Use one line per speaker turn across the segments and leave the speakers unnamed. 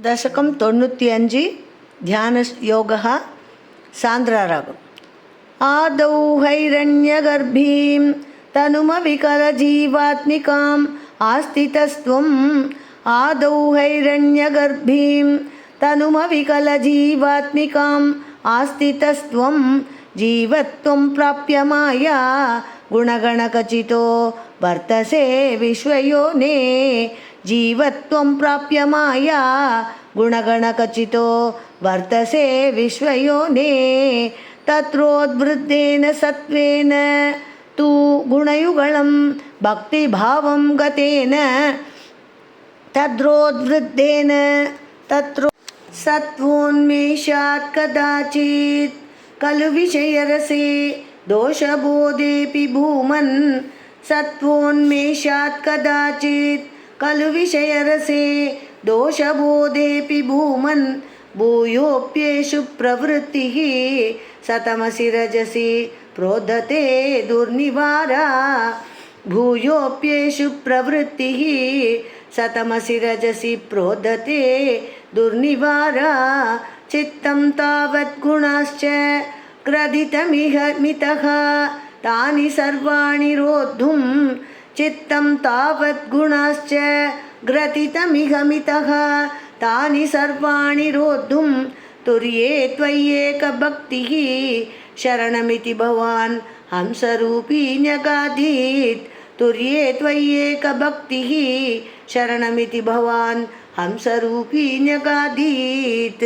दशकं 95 ध्यानयोगः सान्द्रारागम्। आदौ हैरण्यगर्भीं तनुमविकलजीवात्मिकाम् आस्थितस्त्वम्। आदौ हैरण्यगर्भीं तनुमविकलजीवात्मिकाम् आस्थितस्त्वं। जीवत्वं प्राप्य माया गुणगणकचितो वर्तसे विश्वयोने। जीवत्वं प्राप्य माया गुणगणकचितो वर्तसे विश्वयोने। तत्रोद्वृद्धेन सत्त्वेन तु गुणयुगलं भक्तिभावं गतेन। तत्रोद्वृद्धेन तत्रो सत्त्वोन्मेषात् कदाचित् खलु विषयरसे दोषबोधेऽपि भूमन्। सत्त्वोन्मेषात् कदाचित् खलु विषयरसे दोषबोधेऽपि भूमन्। भूयोऽप्येषु प्रवृत्तिः सतमसि रजसि प्रोद्धते दुर्निवारा। भूयोऽप्येषु प्रवृत्तिः सतमसि रजसि प्रोद्धते दुर्निवारा। चित्तं तावत् गुणाश्च ग्रथितमिह मितः तानि सर्वाणि रोद्धुं। चित्तं तावत् गुणाश्च ग्रथितमिह मितः तानि सर्वाणि रोद्धुं। तुर्ये त्वय्येकभक्तिः शरणमिति भवान् हंसरूपी न्यगाधीत्। तुर्ये त्वय्येकभक्तिः शरणमिति भवान् हंसरूपी न्यगाधीत्।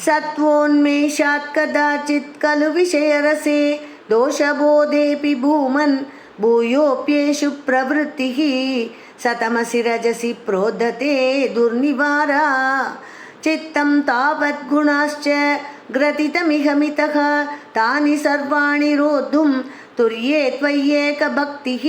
सत्त्वोन्मेषात् कदाचित् खलु विषयरसे दोषबोधेऽपि भूमन्। भूयोऽप्येषु प्रवृत्तिः सतमसि रजसि प्रोद्धते दुर्निवारा। चित्तं तावत् गुणाश्च ग्रथितमिह मितः तानि सर्वाणि रोद्धुं। तुर्ये त्वय्येकभक्तिः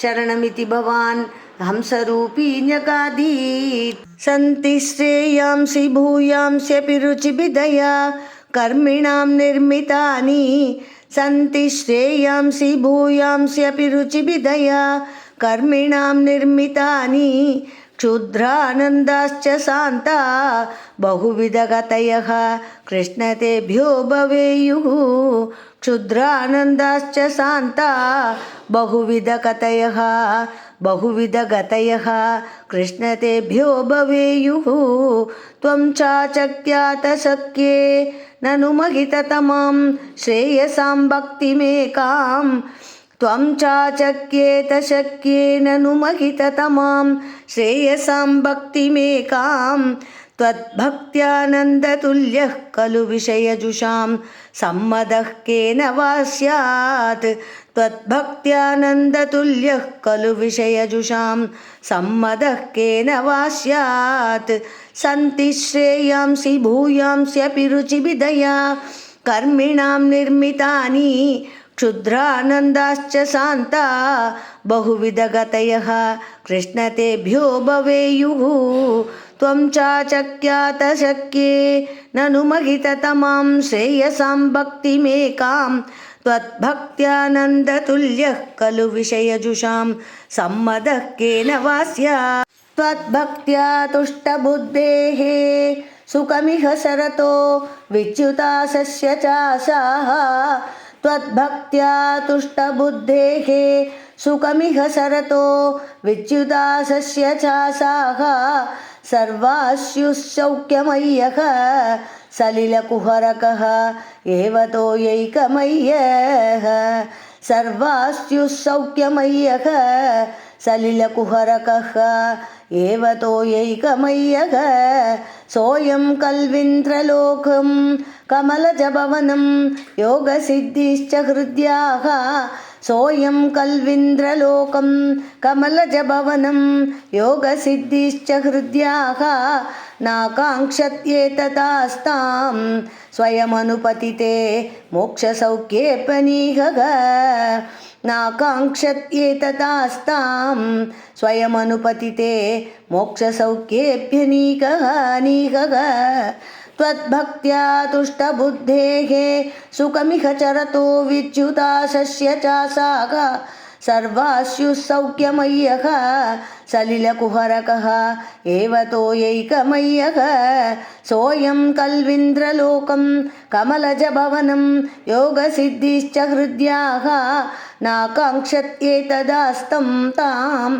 शरणमिति भवान् हंसरूपी न्यगाधीत्। सन्ति श्रेयांसि भूयांस्यपि रुचिभिदया कर्मिणां निर्मितानि। सन्ति श्रेयांसि भूयांस्यपि रुचिभिदया कर्मिणां निर्मितानि। क्षुद्रानन्दाश्च शान्ता बहुविधगतयः कृष्ण तेभ्यो भवेयुः। क्षुद्रानन्दाश्च शान्ता बहुविधगतयः कृष्ण तेभ्यो भवेयुः। त्वं चाचक्यातशक्ये ननु महिततमां श्रेयसां भक्तिमेकां। त्वं चाचक्येतशक्ये ननु महिततमां श्रेयसां भक्तिमेकां। त्वद्भक्त्यानन्दतुल्यः खलु विषयजुषां सम्मदः केन वा स्यात्। त्वद्भक्त्यानन्दतुल्यः खलु विषयजुषां सम्मदः केन वा स्यात्। सन्ति श्रेयांसि भूयांस्यपि रुचिभिदया कर्मिणां निर्मितानि। क्षुद्रानन्दाश्च शान्ता बहुविधगतयः कृष्ण तेभ्यो भवेयुः। त्वं चाचक्यातशक्ये ननु महिततमां श्रेयसां भक्तिमेकां। त्वद्भक्त्यानन्दतुल्यः खलु विषयजुषां सम्मदः केन वा स्यात्। त्वद्भक्त्या तुष्टबुद्धेः सुखमिह सरतो विच्युतासस्य चासाः। त्वद्भक्त्या तुष्टबुद्धेः सुखमिह सरतो विच्युतासस्य चासाः। सर्वास्युः सौख्यमय्यः सलिलकुहरकः एव तोयैकमय्यः। सर्वास्युः सौख्यमय्यः सलिलकुहरकः एव तोयैकमय्यः। सोऽयं कल्विन्त्रलोकं कमलजभवनं योगसिद्धिश्च हृद्याः। सोऽयं कल्विन्द्रलोकं कमलजभवनं योगसिद्धिश्च हृद्याः। नाकाङ्क्षत्येततास्तां स्वयमनुपतिते मोक्षसौख्येऽपनीहः। नाकाङ्क्षत्येततास्तां स्वयमनुपतिते मोक्षसौख्येऽप्यनीकः। त्वद्भक्त्या तुष्टबुद्धेः सुखमिह चरतो विच्युतासस्य चासाः। सर्वास्युः सौख्यमय्यः सलिलकुहरकः एव तोयैकमय्यः सोऽयं कल्विन्द्रलोकं कमलजभवनं योगसिद्धिश्च हृद्याः नाकाङ्क्षत्येतदास्तं तां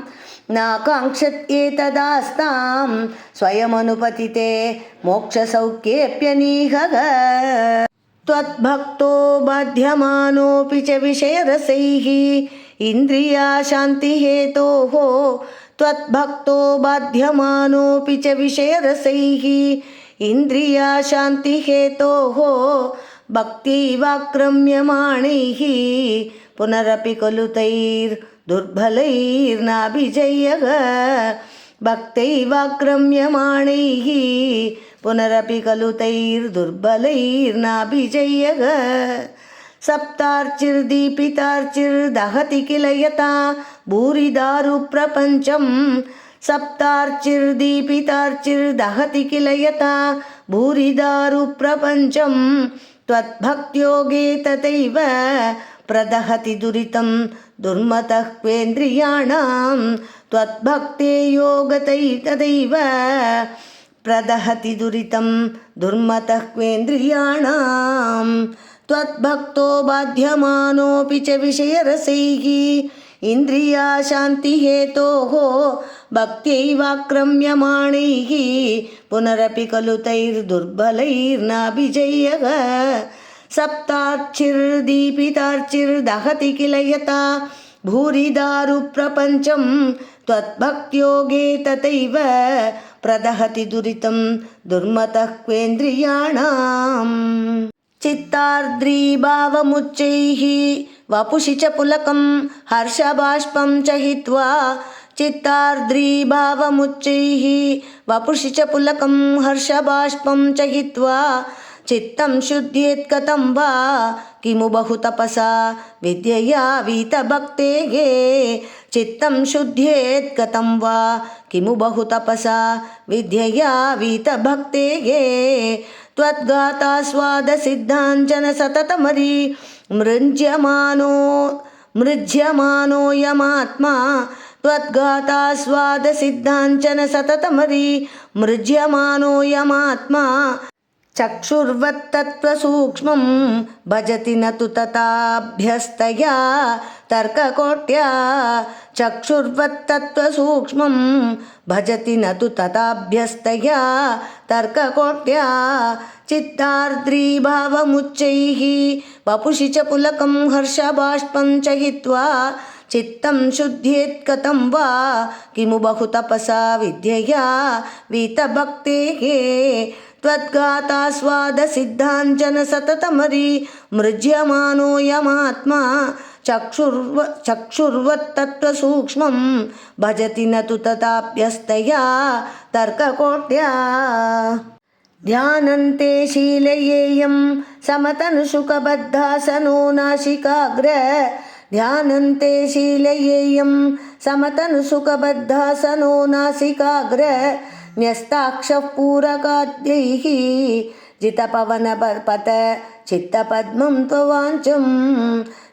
नाकाङ्क्षत्येतदास्तां स्वयमनुपतिते मोक्षसौख्येऽप्यनीहः त्वद्भक्तो बाध्यमानोऽपि च विषयरसैः इन्द्रियाशान्तिहेतोः त्वद्भक्तो बाध्यमानोऽपि च विषयरसैः इन्द्रियाशान्तिहेतोः भक्तिवाक्रम्यमाणैः पुनरपि खलु तैर्दुर्बलैर्नाभिजय्यः भक्तैवाक्रम्यमाणैः पुनरपि खलु तैर्दुर्बलैर्नाभिजय्यः सप्तार्चिर्दीपितार्चिर्दहति किल यथा भूरिदारुप्रपञ्चं सप्तार्चिर्दीपितार्चिर्दहति किल यथा भूरिदारुप्रपञ्चं त्वद्भक्त्योगे तथैव प्रदहति दुरितं दुर्मतः क्वेन्द्रियाणां त्वद्भक्ते योगतै तदैव प्रदहति दुरितं दुर्मतः क्वेन्द्रियाणां त्वद्भक्तो बाध्यमानोऽपि च विषयरसैः इन्द्रियाशान्तिहेतोः भक्त्यैवाक्रम्यमाणैः पुनरपि खलु तैर्दुर्बलैर्नाभिजय्यः सप्तार्चिर्दीपितार्चिर्दहति किल यथा भूरिदारुप्रपञ्चं त्वद्भक्त्योगे तथैव प्रदहति दुरितं दुर्मतः क्वेन्द्रियाणाम् चित्तार्द्रीभावमुच्चैः वपुषि च पुलकं हर्षबाष्पं च हित्वा चित्तार्द्रीभावमुच्चैः वपुषि च पुलकं हर्षबाष्पं च हित्वा चित्तं शुद्ध्येत् कथं वा किमु बहु तपसा विद्यया वीतभक्तेः चित्तं शुद्ध्येत् कथं वा किमु बहु तपसा विद्यया वीतभक्तेः त्वद्गातास्वादसिद्धाञ्जन सततमरी मृज्यमानोऽयमात्मा त्वद्गातास्वादसिद्धाञ्जन सततमरी मृज्यमानोऽयमात्मा चक्षुर्वत्तत्त्वसूक्ष्मं भजति न तु तथाभ्यस्तया तर्ककोट्या चक्षुर्वत्तत्त्वसूक्ष्मं भजति न तु तथाभ्यस्तया तर्ककोट्या चित्तार्द्रीभावमुच्चैः वपुषि च पुलकं हर्षबाष्पं च हित्वा चित्तं शुद्ध्येत् कथं वा किमु बहु तपसा विद्यया वीतभक्तेः त्वद्गातास्वादसिद्धाञ्जन सततमरी मृज्यमानोऽयमात्मा चक्षुर्वत्तत्त्वसूक्ष्मं भजति न तु तथाभ्यस्तया तर्ककोट्या ध्यानन्ते शीलयेयं समतनुसुखबद्धासनो नासिकाग्र ध्यानन्ते शीलयेयं समतनुसुखबद्धासनो नासिकाग्र न्यस्ताक्षः पूरकाद्यैः जितपवनपत चित्तपद्मं त्ववाञ्चं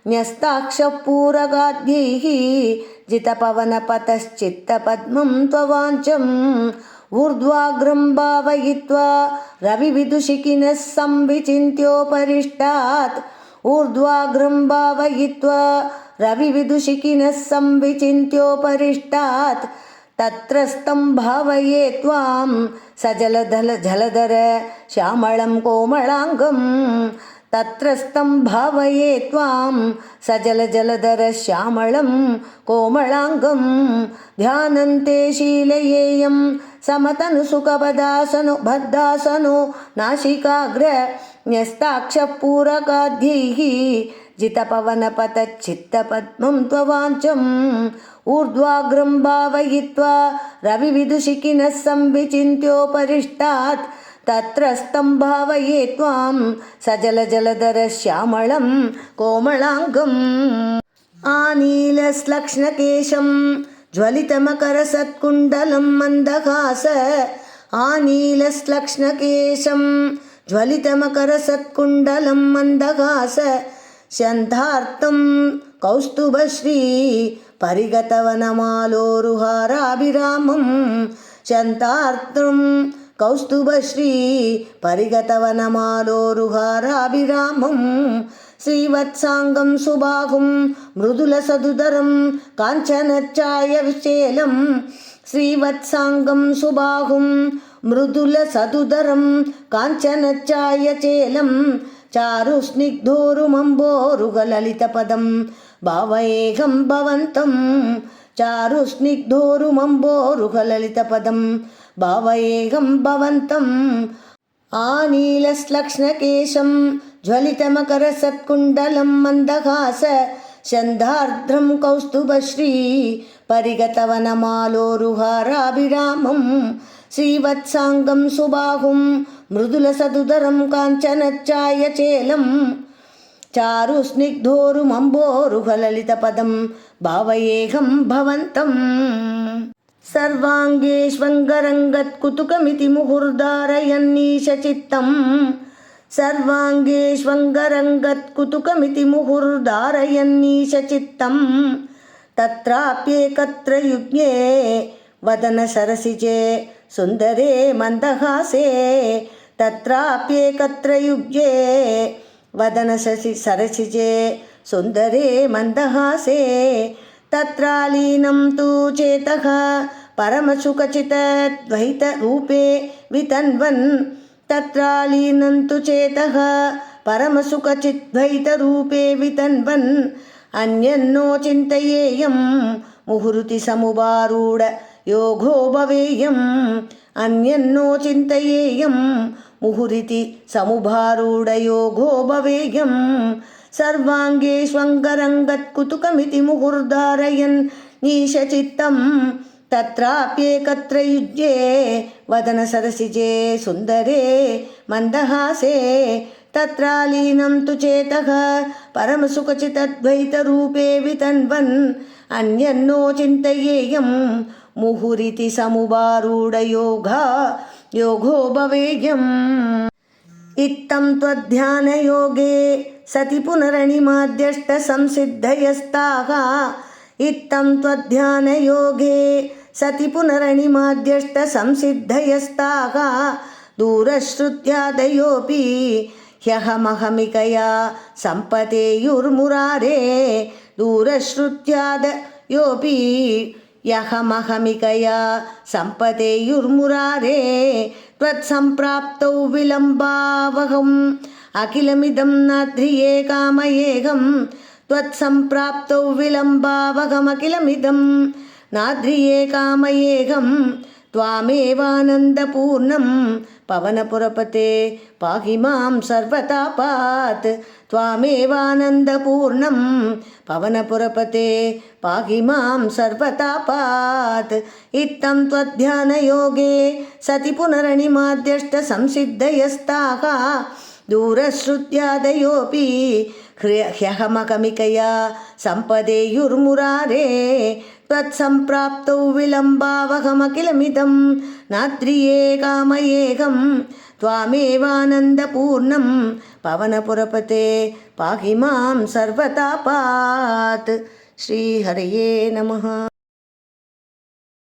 न्यस्ताक्षः पूरकाद्यैः जितपवनपतश्चित्तपद्मं त्ववाञ्चम् ऊर्ध्वाग्रं भावयित्वा रविविदुषिकिनः संविचिन्त्योपरिष्टात् ऊर्ध्वाग्रं भावयित्वा रविविदुषिकिनः संविचिन्त्योपरिष्टात् तत्रस्तं भावये त्वां सजलधर श्यामलं कोमलाङ्गं तत्रस्तं भावये त्वां सजलधर श्यामलं कोमलाङ्गं ध्यानन्ते शीलयेयं समतनुसुखबद्धासनो नासिकाग्र न्यस्ताक्षः पूरकाद्यैः जितपवनपतच्चित्तपद्मं त्ववाञ्चम् ऊर्ध्वाग्रं भावयित्वा रविविदुषिकिनः संविचिन्त्योपरिष्टात् तत्रस्तं भावये त्वां सजलधर श्यामलं कोमलाङ्गम् आनीलश्लक्ष्णकेशं ज्वलितमकरसत्कुण्डलं मन्दहास आनीलश्लक्ष्णकेशं ज्वलितमकरसत्कुण्डलं मन्दहास शन्धार्तं कौस्तुभश्री परिगतवनमालोरुहाराभिरामं शन्तार्त्रं कौस्तुभश्री परिगतवनमालोरुहाराभिरामं श्रीवत्साङ्गं सुबाहुं मृदुलसदुदरं काञ्चनच्चायविशेलं श्रीवत्साङ्गं सुबाहुं मृदुलसदुदरं काञ्चनच्चायचेलं चारुस्निग्धोरुमम्बोरुगललितपदं भावयेऽहं भवन्तं चारुस्निग्धोरुमम्बोरुगललितपदं भावयेऽहं भवन्तम् आनीलश्लक्ष्णकेशं ज्वलितमकरसत्कुण्डलं मन्दहास शन्धार्द्रं कौस्तुभश्री परिगतवनमालोरुहाराभिरामं श्रीवत्साङ्गं सुबाहुं मृदुलसदुदरं काञ्चनच्चायचेलं चारुस्निग्धोरुमम्बोरुहललितपदं भावयेऽहं भवन्तम् सर्वाङ्गेष्वङ्गरङ्गत्कुतुकमिति मुहुर्धारयन्नीशचित्तं सर्वाङ्गेष्वङ्गरङ्गत्कुतुकमिति मुहुर्धारयन्नीशचित्तं तत्राप्येकत्र युज्ञे वदनसरसिजे सुन्दरे मन्दहासे तत्राप्येकत्र युज्ञे वदनसरसिजे सुन्दरे मन्दहासे तत्रालीनं तु चेतः परमसुखचितद्वैतरूपे वितन्वन् तत्रालीनं तु चेतः परमसुखचिद्वैतरूपे वितन्वन् अन्यन्नो चिन्तयेयं मुहुरितिसमुपारूढ योगो भवेयम् अन्यन्नो चिन्तयेयं मुहुरिति समुपारूढ योगो भवेयम् सर्वाङ्गेष्वङ्गरङ्गत्कुतुकमिति मुहुर्धारयन् नीशचित्तं तत्राप्येकत्र युज्ये वदनसरसिजे सुन्दरे मन्दहासे तत्रालीनं तु चेतः परमसुखचितद्वैतरूपे वितन्वन् अन्यन्नो चिन्तयेयं मुहुरिति समुपारूढ योगो भवेयम् इत्थं त्वध्यानयोगे सति पुनरनिमाद्यष्टसंसिद्धयस्ताः इत्थं त्वध्यानयोगे सति पुनरनिमाद्यष्टसंसिद्धयस्ताः दूरश्रुत्यादयोऽपि ह्यहमहमिकया सम्पतेयुर्मुरारे दूरश्रुत्यादयोऽपि यहमहमिकया सम्पतेयुर्मुरारे त्वत्सम्प्राप्तौ विलम्बावहम् अखिलमिदं नाध्रिये कामयेऽहं त्वत्सम्प्राप्तौ विलम्बावहमखिलमिदं नाध्रिये कामयेऽहं त्वामेवानन्दपूर्णं पवनपुरपते पाहि मां सर्वतापात् त्वामेवानन्दपूर्णं पवनपुरपते पाहि मां सर्वतापात् इत्थं त्वध्यानयोगे सति पुनरनिमाद्यष्टसंसिद्धयस्ताः दूरश्रुत्यादयोऽपि ह्यहमहमिकया सम्पदेयुर्मुरारे त्वत्सम्प्राप्तौ विलम्बावहमखिलमिदं नाध्रिये कामयेऽहं त्वामेवानन्दपूर्णं पवनपुरपते पाहि मां सर्वतापात् श्रीहरये नमः।